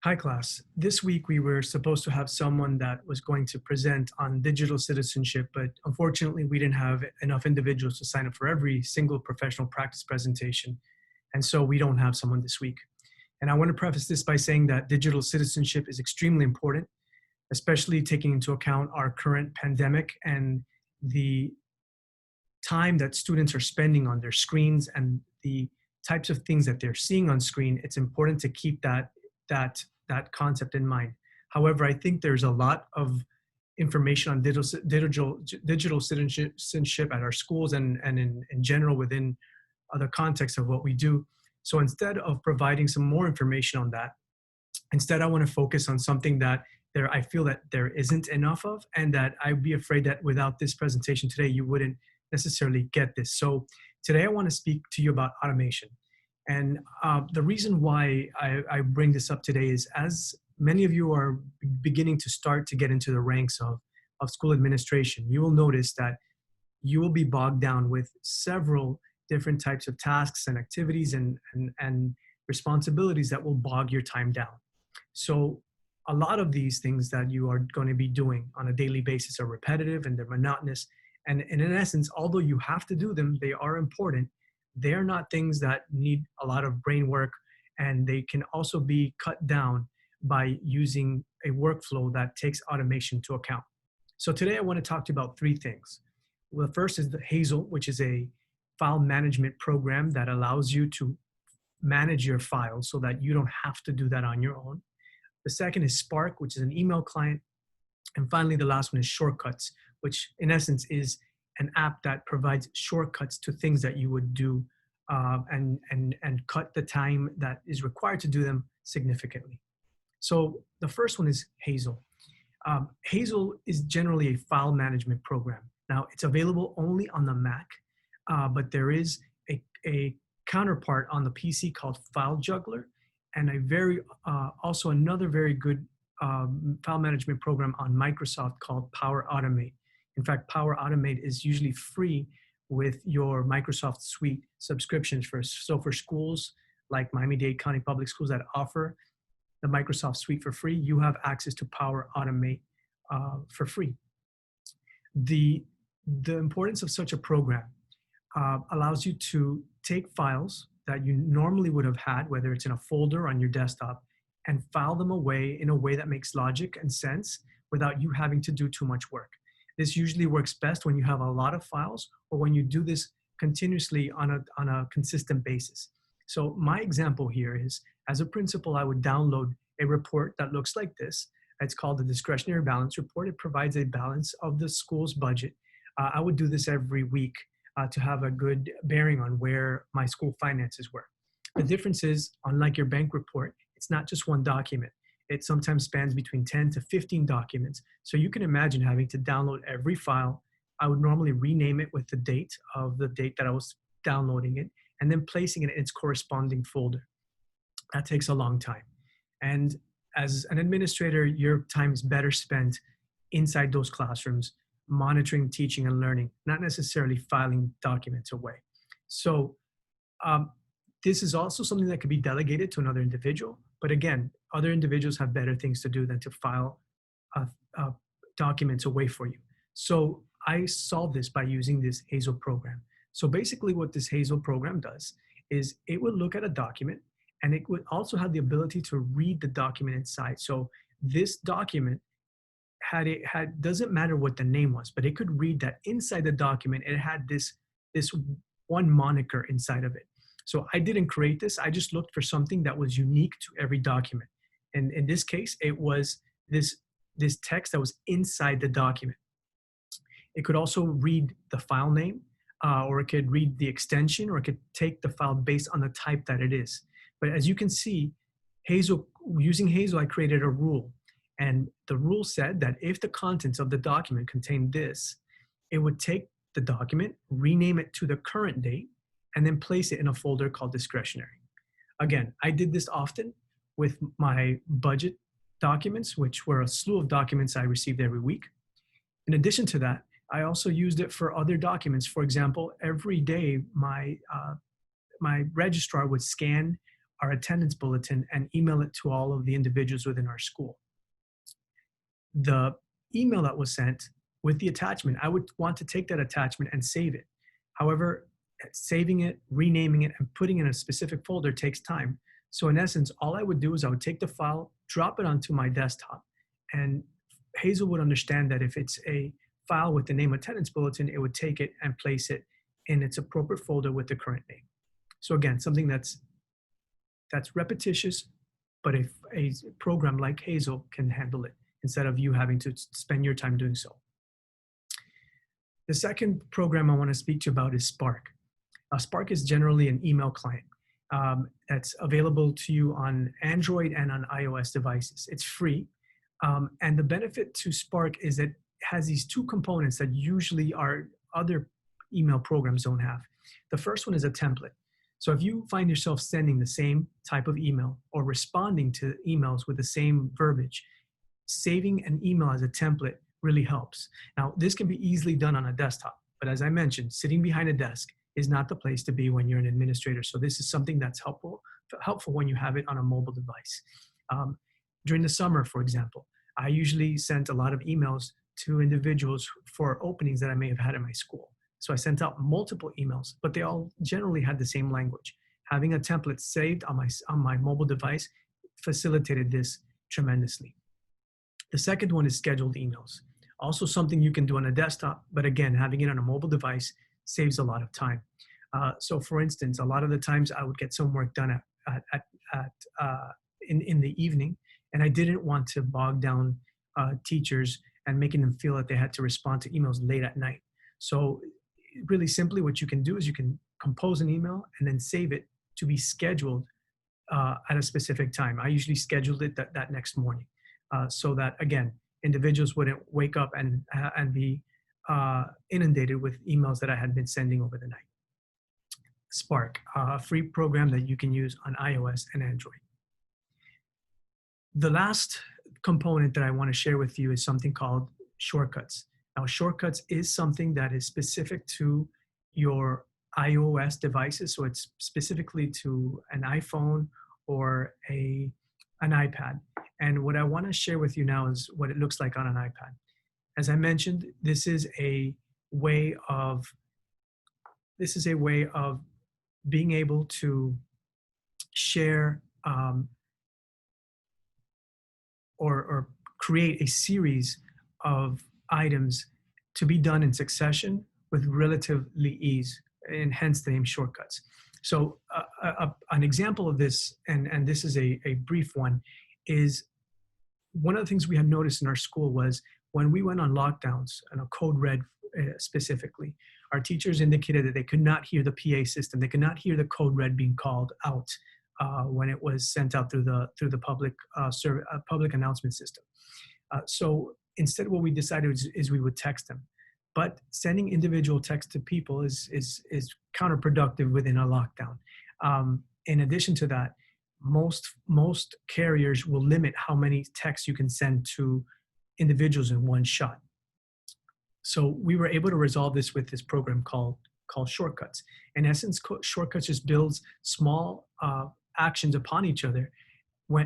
Hi, class. This week we were supposed to have someone that was going to present on digital citizenship, but unfortunately we didn't have enough individuals to sign up for every single professional practice presentation. And so we don't have someone this week. And I want to preface this by saying that digital citizenship is extremely important, especially taking into account our current pandemic and the time that students are spending on their screens and the types of things that they're seeing on screen. It's important to keep that concept in mind. However, I think there's a lot of information on digital citizenship at our schools and in general within other contexts of what we do. So instead of providing some more information on that, instead I want to focus on something that I feel that there isn't enough of, and that I'd be afraid that without this presentation today, you wouldn't necessarily get this. So today I want to speak to you about automation. And the reason why I bring this up today is, as many of you are beginning to start to get into the ranks of school administration, you will notice that you will be bogged down with several different types of tasks and activities and responsibilities that will bog your time down. So a lot of these things that you are going to be doing on a daily basis are repetitive and they're monotonous. And in essence, although you have to do them, they are important. They're not things that need a lot of brain work, and they can also be cut down by using a workflow that takes automation into account. So today I want to talk to you about three things. Well, the first is the Hazel, which is a file management program that allows you to manage your files so that you don't have to do that on your own. The second is Spark, which is an email client. And finally, the last one is Shortcuts, which in essence is an app that provides shortcuts to things that you would do and cut the time that is required to do them significantly. So the first one is Hazel. Hazel is generally a file management program. Now, it's available only on the Mac, but there is a counterpart on the PC called File Juggler, and also another very good file management program on Microsoft called Power Automate. In fact, Power Automate is usually free with your Microsoft Suite subscriptions. So for schools like Miami-Dade County Public Schools that offer the Microsoft Suite for free, you have access to Power Automate for free. The importance of such a program allows you to take files that you normally would have had, whether it's in a folder on your desktop, and file them away in a way that makes logic and sense without you having to do too much work. This usually works best when you have a lot of files or when you do this continuously on a consistent basis. So my example here is, as a principal, I would download a report that looks like this. It's called the Discretionary Balance Report. It provides a balance of the school's budget. I would do this every week to have a good bearing on where my school finances were. The difference is, unlike your bank report, it's not just one document. It sometimes spans between 10 to 15 documents. So you can imagine having to download every file. I would normally rename it with the date that I was downloading it, and then placing it in its corresponding folder. That takes a long time. And as an administrator, your time is better spent inside those classrooms, monitoring, teaching, and learning, not necessarily filing documents away. So this is also something that could be delegated to another individual. But again, other individuals have better things to do than to file documents away for you. So I solved this by using this Hazel program. So basically what this Hazel program does is it would look at a document, and it would also have the ability to read the document inside. So this document doesn't matter what the name was, but it could read that inside the document, it had this one moniker inside of it. So I didn't create this. I just looked for something that was unique to every document. And in this case, it was this text that was inside the document. It could also read the file name, or it could read the extension, or it could take the file based on the type that it is. But as you can see, using Hazel, I created a rule. And the rule said that if the contents of the document contained this, it would take the document, rename it to the current date, and then place it in a folder called discretionary. Again, I did this often with my budget documents, which were a slew of documents I received every week. In addition to that, I also used it for other documents. For example, every day my registrar would scan our attendance bulletin and email it to all of the individuals within our school. The email that was sent with the attachment, I would want to take that attachment and save it. However, saving it, renaming it, and putting it in a specific folder takes time. So in essence, all I would do is I would take the file, drop it onto my desktop, and Hazel would understand that if it's a file with the name attendance bulletin, it would take it and place it in its appropriate folder with the current name. So again, something that's repetitious, but if a program like Hazel can handle it instead of you having to spend your time doing so. The second program I want to speak to you about is Spark. Spark is generally an email client that's available to you on Android and on iOS devices. It's free. And the benefit to Spark is that it has these two components that usually our other email programs don't have. The first one is a template. So if you find yourself sending the same type of email or responding to emails with the same verbiage, saving an email as a template really helps. Now, this can be easily done on a desktop, but as I mentioned, sitting behind a desk is not the place to be when you're an administrator. So this is something that's helpful when you have it on a mobile device. During the summer, for example, I usually sent a lot of emails to individuals for openings that I may have had in my school. So I sent out multiple emails, but they all generally had the same language. Having a template saved on my mobile device facilitated this tremendously. The second one is scheduled emails. Also something you can do on a desktop, but again, having it on a mobile device saves a lot of time. So for instance, a lot of the times I would get some work done in the evening, and I didn't want to bog down teachers and making them feel that they had to respond to emails late at night. So really simply what you can do is you can compose an email and then save it to be scheduled at a specific time. I usually scheduled it that next morning so that, again, individuals wouldn't wake up and be inundated with emails that I had been sending over the night. Spark, a free program that you can use on iOS and Android. The last component that I want to share with you is something called Shortcuts. Now, Shortcuts is something that is specific to your iOS devices, so it's specifically to an iPhone or an iPad. And what I want to share with you now is what it looks like on an iPad. As I mentioned, this is a way of being able to share or create a series of items to be done in succession with relatively ease, and hence the name Shortcuts. So an example of this, and this is a brief one, is one of the things we had noticed in our school was when we went on lockdowns, and a code red specifically, our teachers indicated that they could not hear the PA system. They could not hear the code red being called out when it was sent out through the public announcement system. So instead, what we decided is we would text them. But sending individual text to people is counterproductive within a lockdown. In addition to that, most carriers will limit how many texts you can send to individuals in one shot. So we were able to resolve this with this program called Shortcuts. In essence, Shortcuts just builds small actions upon each other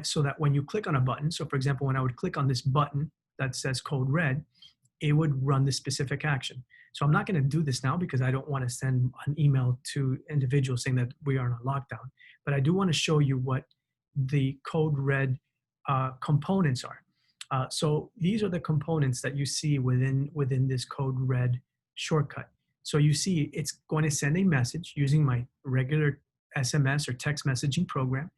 so that when you click on a button, so for example, when I would click on this button that says code red, it would run this specific action. So I'm not going to do this now because I don't want to send an email to individuals saying that we are in a lockdown. But I do want to show you what the code red components are. So these are the components that you see within this code red shortcut. So you see it's going to send a message using my regular SMS or text messaging program,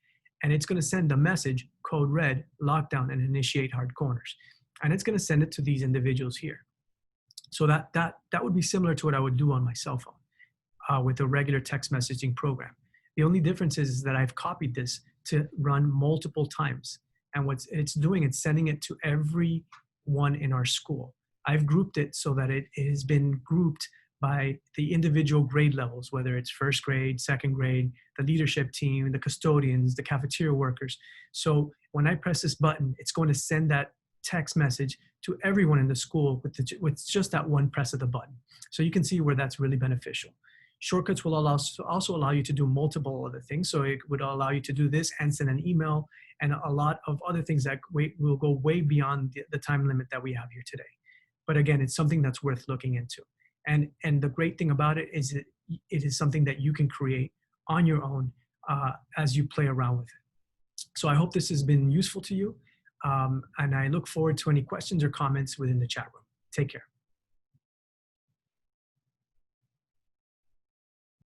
and it's going to send a message, code red, lockdown, and initiate hard corners. And it's going to send it to these individuals here. So that would be similar to what I would do on my cell phone with a regular text messaging program. The only difference is that I've copied this to run multiple times. And what it's doing, it's sending it to everyone in our school. I've grouped it so that it has been grouped by the individual grade levels, whether it's first grade, second grade, the leadership team, the custodians, the cafeteria workers. So when I press this button, it's going to send that text message to everyone in the school with just that one press of the button. So you can see where that's really beneficial. Shortcuts will also allow you to do multiple other things. So it would allow you to do this and send an email and a lot of other things that will go way beyond the time limit that we have here today. But again, it's something that's worth looking into. And the great thing about it is it is something that you can create on your own as you play around with it. So I hope this has been useful to you. And I look forward to any questions or comments within the chat room. Take care.